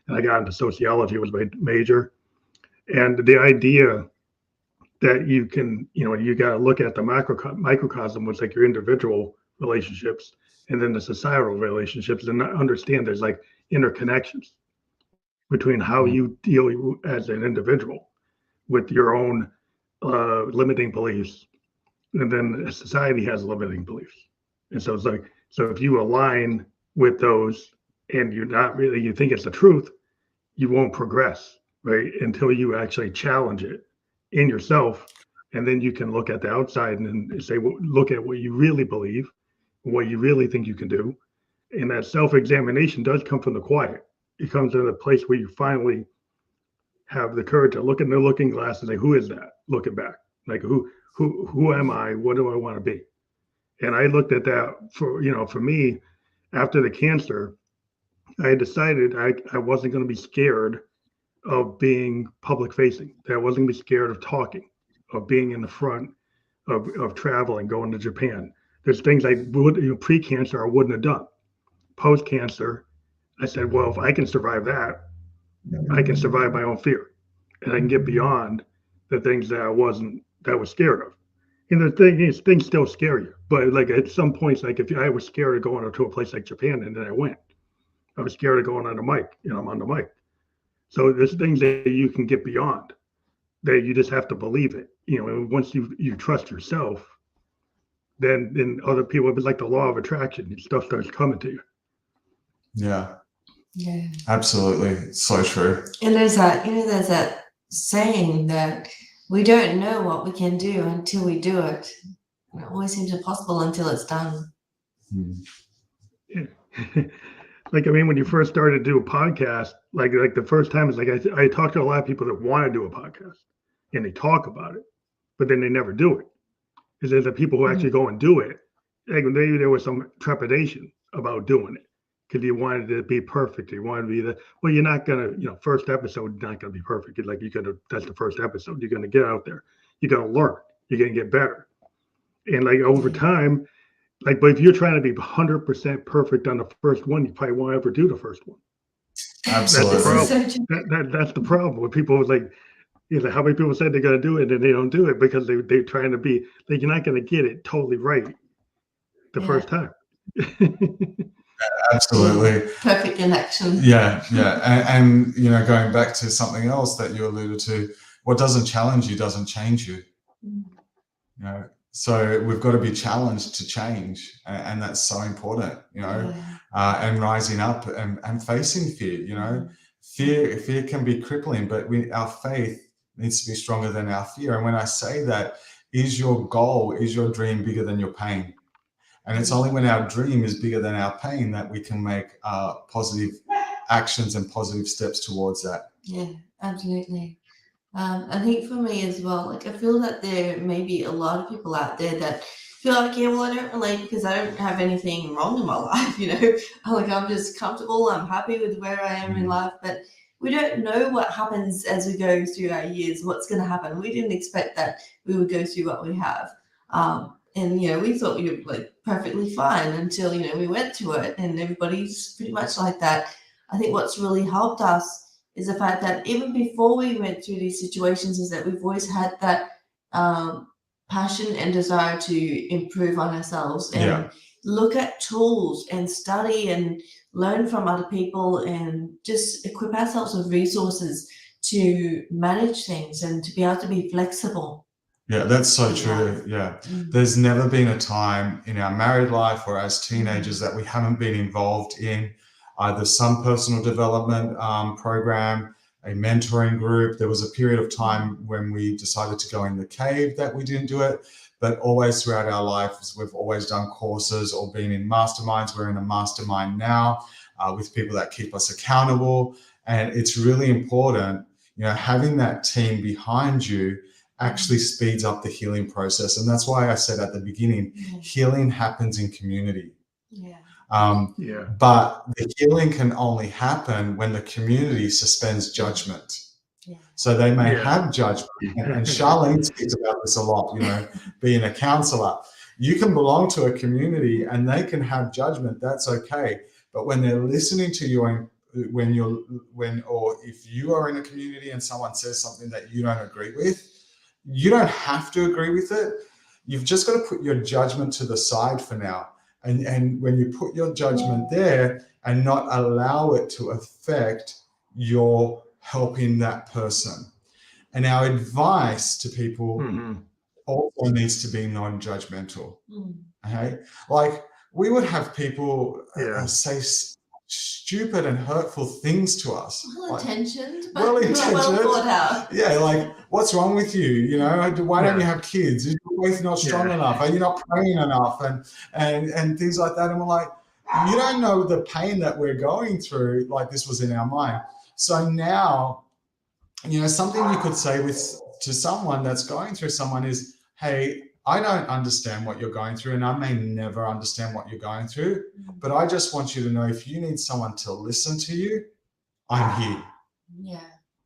Speaker 1: And I got into sociology, was my major. And the idea that you can, you got to look at the microcosm, was like your individual relationships, and then the societal relationships, and understand there's like interconnections between how you deal as an individual with your own limiting beliefs, and then society has limiting beliefs. And so it's like, so if you align with those and you think it's the truth, you won't progress, right? Until you actually challenge it in yourself. And then you can look at the outside and say, well, look at what you really believe, what you really think you can do. And that self-examination does come from the quiet. It comes in a place where you finally have the courage to look in the looking glass and say, who is that? Looking back, like who am I? What do I want to be? And I looked at that for me, after the cancer, I decided I wasn't going to be scared of being public facing. That I wasn't going to be scared of talking, of being in the front, of traveling, going to Japan. There's things I would, pre-cancer, I wouldn't have done. Post-cancer, I said, well, if I can survive that, I can survive my own fear, and I can get beyond the things that I was scared of. And the thing is, things still scare you, but like at some points, like if I was scared of going to a place like Japan, and then I went. I was scared of going on the mic, I'm on the mic. So there's things that you can get beyond, that you just have to believe it. And once you trust yourself, then other people, it's like the law of attraction, stuff starts coming to you.
Speaker 3: Yeah, absolutely. It's so true.
Speaker 2: And there's that saying that we don't know what we can do until we do it. It always seems impossible until it's done.
Speaker 1: Yeah. Like, when you first started to do a podcast, like the first time, it's like I talk to a lot of people that want to do a podcast, and they talk about it, but then they never do it. Because there's the people who actually go and do it. Like maybe there was some trepidation about doing it because you wanted it to be perfect. You wanted to be well, you're not gonna, first episode not gonna be perfect. Like that's the first episode. You're gonna get out there. You're gonna learn. You're gonna get better. And like over time. But if you're trying to be 100% perfect on the first one, you probably won't ever do the first one.
Speaker 3: Absolutely.
Speaker 1: That's the problem with people. Like, how many people said they're going to do it and they don't do it because they're trying to be like, you're not going to get it totally right the first time.
Speaker 3: Absolutely.
Speaker 2: Perfect in action.
Speaker 3: Yeah. And going back to something else that you alluded to, what doesn't challenge you doesn't change you. So we've got to be challenged to change, and that's so important, and rising up and facing fear. Fear can be crippling, but our faith needs to be stronger than our fear. And when I say that, is your goal, is your dream bigger than your pain? And it's only when our dream is bigger than our pain that we can make positive actions and positive steps towards that.
Speaker 2: Yeah, absolutely. I think for me as well, like I feel that there may be a lot of people out there that feel like, yeah, well, I don't relate because I don't have anything wrong in my life, like I'm just comfortable, I'm happy with where I am in life, but we don't know what happens as we go through our years, what's going to happen. We didn't expect that we would go through what we have. And, we thought we were like perfectly fine until, we went through it, and everybody's pretty much like that. I think what's really helped us is the fact that even before we went through these situations is that we've always had that passion and desire to improve on ourselves and look at tools and study and learn from other people and just equip ourselves with resources to manage things and to be able to be flexible.
Speaker 3: Yeah, that's so true. Yeah. There's never been a time in our married life or as teenagers that we haven't been involved in either some personal development program, a mentoring group. There was a period of time when we decided to go in the cave that we didn't do it, but always throughout our lives, we've always done courses or been in masterminds. We're in a mastermind now with people that keep us accountable. And it's really important, having that team behind you actually speeds up the healing process. And that's why I said at the beginning, healing happens in community. But the healing can only happen when the community suspends judgment. So they may have judgment, and Sharlene speaks about this a lot, being a counselor. You can belong to a community and they can have judgment, that's okay. But when they're listening to you, and or if you are in a community and someone says something that you don't agree with, you don't have to agree with it. You've just got to put your judgment to the side for now. And when you put your judgment there and not allow it to affect your helping that person. And our advice to people also needs to be non-judgmental. Okay? Like we would have people say stupid and hurtful things to us.
Speaker 2: Well-intentioned, but
Speaker 3: well
Speaker 2: thought out.
Speaker 3: Yeah, like, what's wrong with you? Why don't you have kids? Is your faith not strong enough? Are you not praying enough? And things like that. And we're like, you don't know the pain that we're going through. Like this was in our mind. So now, something you could say to someone that's going through someone is, hey, I don't understand what you're going through, and I may never understand what you're going through, but I just want you to know if you need someone to listen to you, I'm here.
Speaker 2: Yeah.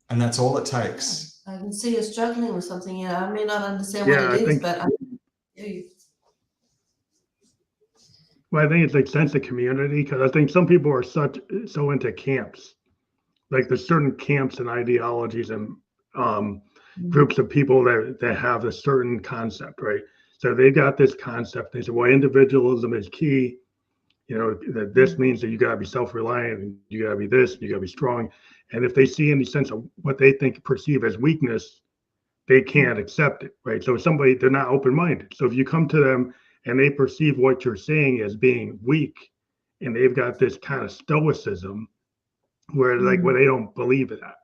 Speaker 3: And that's all it takes.
Speaker 2: I can see you're struggling with something, I may not understand what it is, but I do.
Speaker 1: Well, I think it's like sense of community, because I think some people are so into camps. Like there's certain camps and ideologies and groups of people that have a certain concept, right? So they got this concept. They say, well, individualism is key. That this means that you got to be self-reliant and you got to be this, and you got to be strong. And if they see any sense of what they perceive as weakness, they can't accept it, right? So they're not open-minded. So if you come to them and they perceive what you're saying as being weak, and they've got this kind of stoicism where they don't believe in that.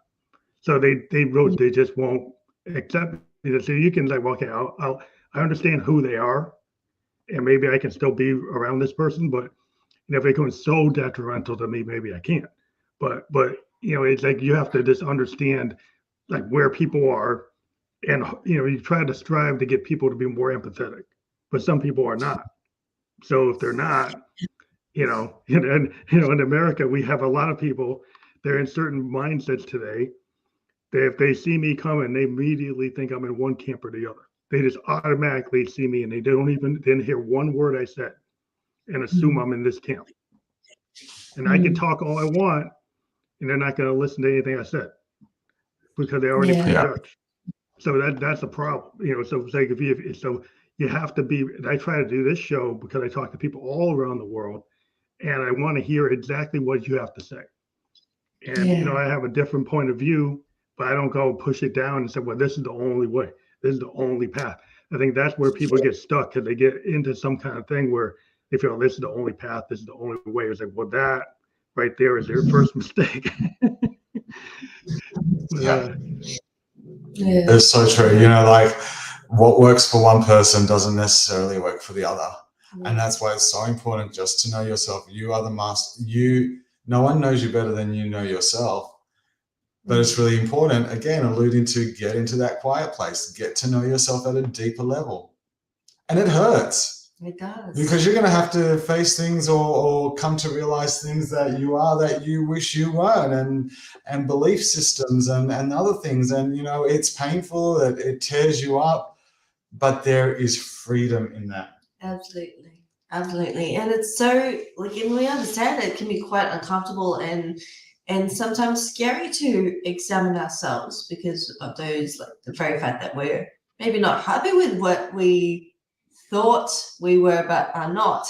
Speaker 1: So they just won't accept it. So you can okay, I understand who they are, and maybe I can still be around this person, but if they become so detrimental to me, maybe I can't. But it's like you have to just understand like where people are, and you try to strive to get people to be more empathetic, but some people are not. So if they're not, in America we have a lot of people. They're in certain mindsets today. If they see me coming, they immediately think I'm in one camp or the other. They just automatically see me and they didn't hear one word I said and assume I'm in this camp. And I can talk all I want and they're not going to listen to anything I said because they already prejudged. So that's a problem. So it's like you have to be, and I try to do this show because I talk to people all around the world and I want to hear exactly what you have to say. And, I have a different point of view, but I don't go push it down and say, well, this is the only way. This is the only path. I think that's where people get stuck, because they get into some kind of thing where they feel this is the only path, this is the only way. It's like, well, that right there is their first mistake.
Speaker 3: Yeah.
Speaker 2: Yeah.
Speaker 3: It's so true. Like what works for one person doesn't necessarily work for the other. And that's why it's so important just to know yourself. You are the master. No one knows you better than you know yourself. But it's really important, again, alluding to get into that quiet place, get to know yourself at a deeper level. And it hurts.
Speaker 2: It does.
Speaker 3: Because you're going to have to face things or come to realize things that you wish you weren't, and belief systems and other things. And, it's painful, it tears you up, but there is freedom in that.
Speaker 2: Absolutely. Absolutely. And it's so, like, and we understand it can be quite uncomfortable and sometimes scary to examine ourselves because of those, like the very fact that we're maybe not happy with what we thought we were but are not.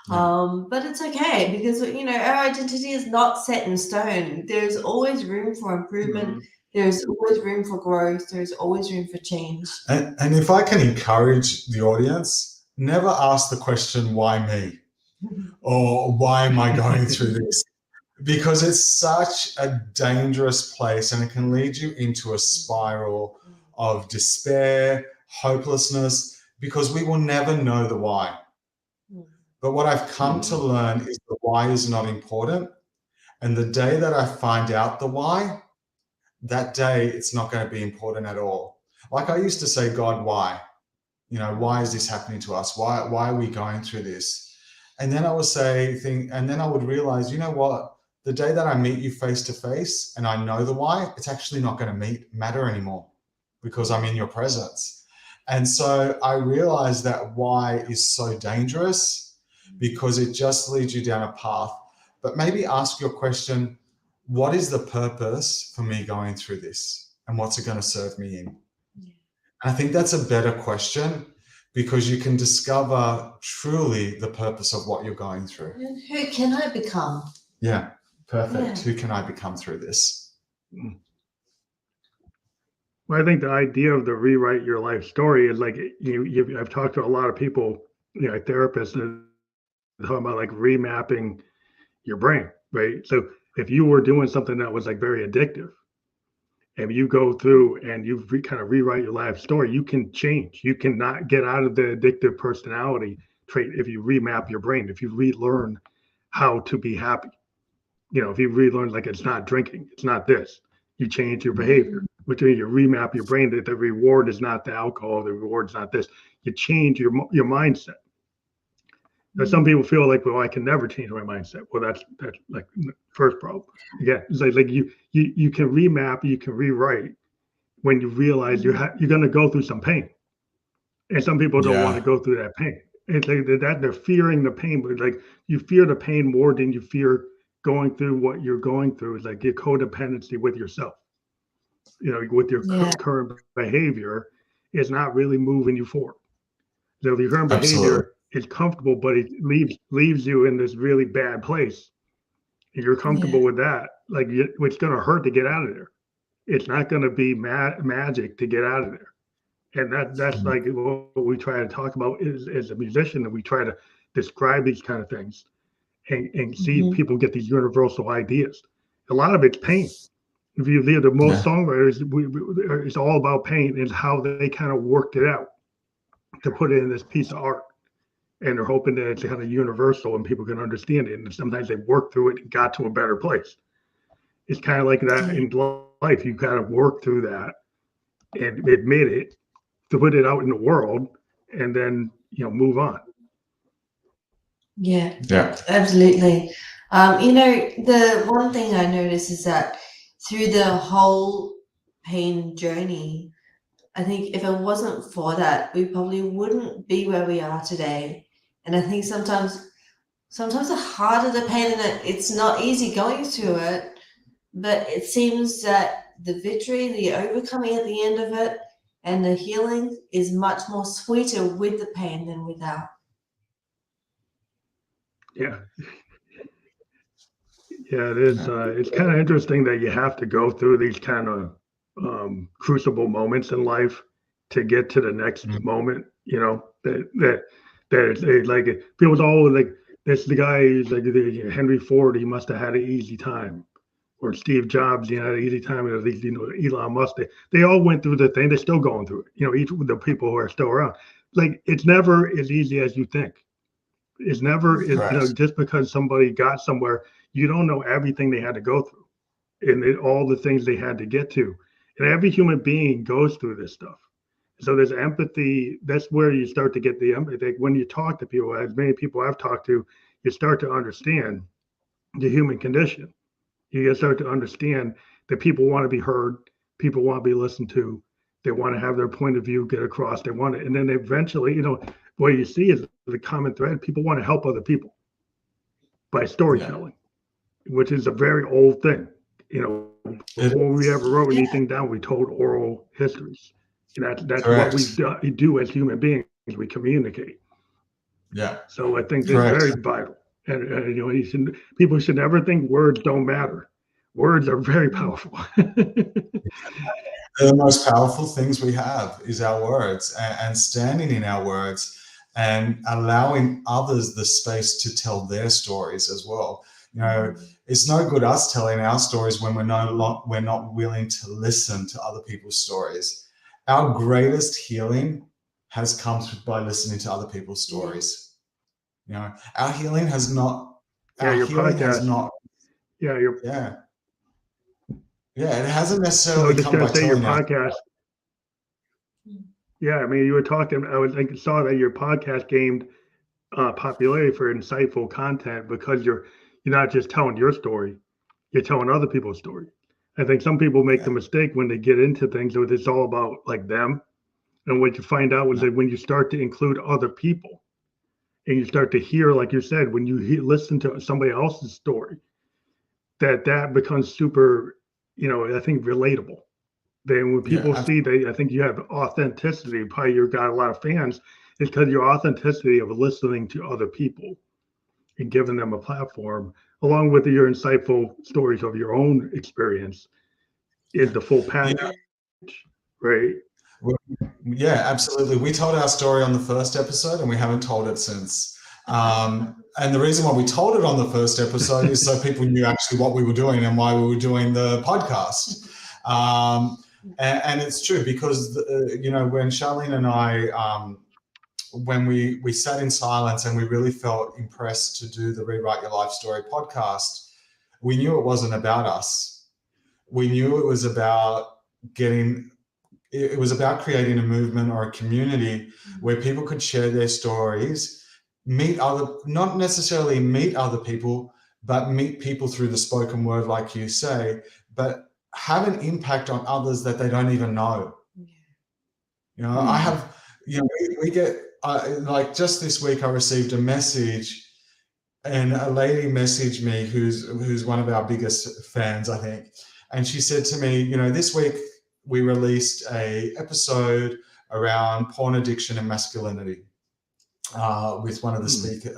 Speaker 2: But it's okay, because our identity is not set in stone. There's always room for improvement. There's always room for growth. There's always room for change.
Speaker 3: And if I can encourage the audience, never ask the question, why me? Or why am I going through this? Because it's such a dangerous place, and it can lead you into a spiral of despair, hopelessness, because we will never know the why. But what I've come to learn is the why is not important. And the day that I find out the why, that day it's not going to be important at all. Like I used to say, God, why? Why is this happening to us? Why are we going through this? And then I would and then I would realize, you know what? The day that I meet you face to face and I know the why, it's actually not going to matter anymore, because I'm in your presence. And so I realized that why is so dangerous, because it just leads you down a path. But maybe ask your question, what is the purpose for me going through this? And what's it going to serve me in? And I think that's a better question, because you can discover truly the purpose of what you're going through.
Speaker 2: And who can I become?
Speaker 3: Yeah, perfect.
Speaker 2: Yeah.
Speaker 3: Who can I become through this?
Speaker 1: Well, I think the idea of the rewrite your life story is like, I've talked to a lot of people, therapists, and talking about like remapping your brain, right? So if you were doing something that was like very addictive, and you go through and you kind of rewrite your life story, you can change. You cannot get out of the addictive personality trait if you remap your brain, if you relearn how to be happy. If you relearn, like, it's not drinking, it's not this, you change your behavior, which means you remap your brain that the reward is not the alcohol, the reward is not this. You change your mindset. Now, some people feel like, well, I can never change my mindset. Well, that's like the first problem. Yeah, it's like you can remap, you can rewrite when you realize you're going to go through some pain, and some people don't want to go through that pain. It's like that they're fearing the pain, but like you fear the pain more than you fear going through what you're going through. Is like your codependency with yourself. With your current behavior is not really moving you forward. So if your current behavior is comfortable, but it leaves you in this really bad place, and you're comfortable with that, like it's going to hurt to get out of there. It's not going to be magic to get out of there. And that's like what we try to talk about as a musician, and we try to describe these kind of things and see people get these universal ideas. A lot of it's pain. If you hear the most songwriters, it's all about pain and how they kind of worked it out to put it in this piece of art. And they're hoping that it's kind of universal and people can understand it. And sometimes they work through it and got to a better place. It's kind of like that in life. You kind of work through that and admit it, to put it out in the world, and then move on.
Speaker 2: Yeah, absolutely. The one thing I noticed is that through the whole pain journey, I think if it wasn't for that, we probably wouldn't be where we are today. And I think sometimes the harder the pain, and it's not easy going through it, but it seems that the victory, the overcoming at the end of it, and the healing is much more sweeter with the pain than without.
Speaker 1: Yeah. Yeah, it is. It's kind of interesting that you have to go through these kind of crucible moments in life to get to the next moment. You know, that it's like people's all like, that's the guy who's like Henry Ford. He must have had an easy time, or Steve Jobs. He had an easy time, and at least Elon Musk. They all went through the thing. They're still going through it. You know, each of the people who are still around. Like it's never as easy as you think. It's never, just because somebody got somewhere, you don't know everything they had to go through, and all the things they had to get to. And every human being goes through this stuff. So there's empathy. That's where you start to get the empathy. Like when you talk to people, as many people I've talked to, you start to understand the human condition. You start to understand that people want to be heard, people want to be listened to, they want to have their point of view get across. They want it, and then eventually, what you see is the common thread. People want to help other people by storytelling, which is a very old thing. Before we ever wrote anything down, we told oral histories. And that's what we do as human beings. We communicate.
Speaker 3: Yeah.
Speaker 1: So I think that's very vital. And people should never think words don't matter. Words are very powerful.
Speaker 3: The most powerful things we have is our words, and standing in our words and allowing others the space to tell their stories as well. It's no good us telling our stories when we're not willing to listen to other people's stories. Our greatest healing has come by listening to other people's stories. Our healing has not.
Speaker 1: Your podcast.
Speaker 3: It hasn't necessarily come by telling
Speaker 1: your podcast. Yeah, I mean, you were talking. I saw that your podcast gained popularity for insightful content because you're not just telling your story, you're telling other people's story. I think some people make the mistake when they get into things where it's all about like them, and what you find out was that when you start to include other people, and you start to hear, like you said, when you listen to somebody else's story, that becomes super, I think relatable. Then when people see I think you have authenticity. Probably you've got a lot of fans. It's because your authenticity of listening to other people and giving them a platform, along with your insightful stories of your own experience, is the full package, right?
Speaker 3: Yeah, absolutely. We told our story on the first episode, and we haven't told it since. And the reason why we told it on the first episode is so people knew actually what we were doing and why we were doing the podcast. And it's true because, when Sharlene and I, when we sat in silence and we really felt impressed to do the Rewrite Your Life Story podcast, we knew it wasn't about us. We knew it was about creating a movement or a community where people could share their stories, not necessarily meet other people, but meet people through the spoken word, like you say, but have an impact on others that they don't even know. I have, we get, like just this week I received a message, and a lady messaged me who's one of our biggest fans, I think. And she said to me, this week we released a episode around porn addiction and masculinity with one of the speaker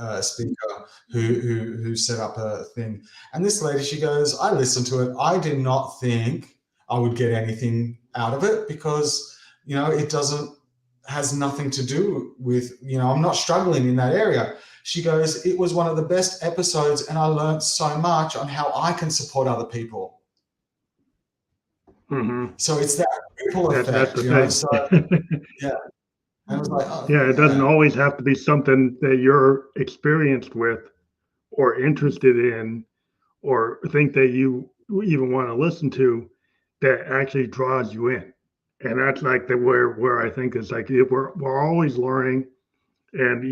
Speaker 3: who set up a thing. And this lady, she goes, I listened to it. I did not think I would get anything out of it because, it has nothing to do with, I'm not struggling in that area. She goes, it was one of the best episodes and I learned so much on how I can support other people.
Speaker 1: Mm-hmm.
Speaker 3: So it's that ripple effect, So, yeah. I was like,
Speaker 1: it doesn't always have to be something that you're experienced with or interested in or think that you even want to listen to that actually draws you in. And that's like where I think is like we're always learning, and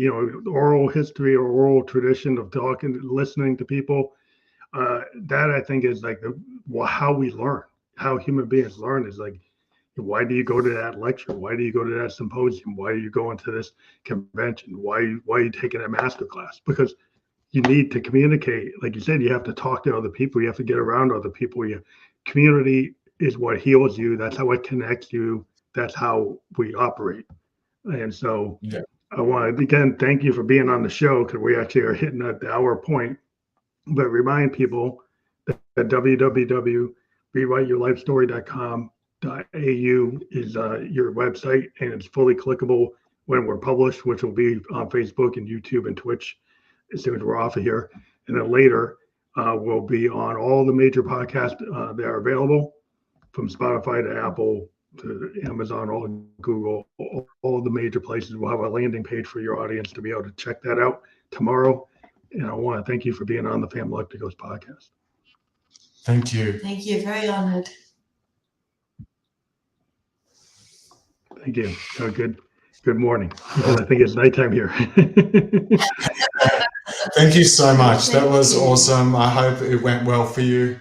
Speaker 1: oral history or oral tradition of talking, listening to people. That I think is like how we learn, how human beings learn is like, why do you go to that lecture? Why do you go to that symposium? Why are you going to this convention? Why are you taking a master class? Because you need to communicate. Like you said, you have to talk to other people. You have to get around other people. Community is what heals you. That's how it connects you. That's how we operate. And so I want to, again, thank you for being on the show because we actually are hitting at the hour point. But remind people that www.rewriteyourlifestory.com is your website, and it's fully clickable when we're published, which will be on Facebook and YouTube and Twitch as soon as we're off of here. And then later, we'll be on all the major podcasts that are available, from Spotify to Apple to Amazon, all Google, all the major places. We'll have a landing page for your audience to be able to check that out tomorrow. And I want to thank you for being on the Fam Electricos podcast.
Speaker 3: Thank you.
Speaker 2: Thank you. Very honored.
Speaker 1: Thank you. Have a good morning. I think it's nighttime here.
Speaker 3: Thank you so much.
Speaker 2: Thank
Speaker 3: That was
Speaker 2: you.
Speaker 3: awesome. I hope it went well for you.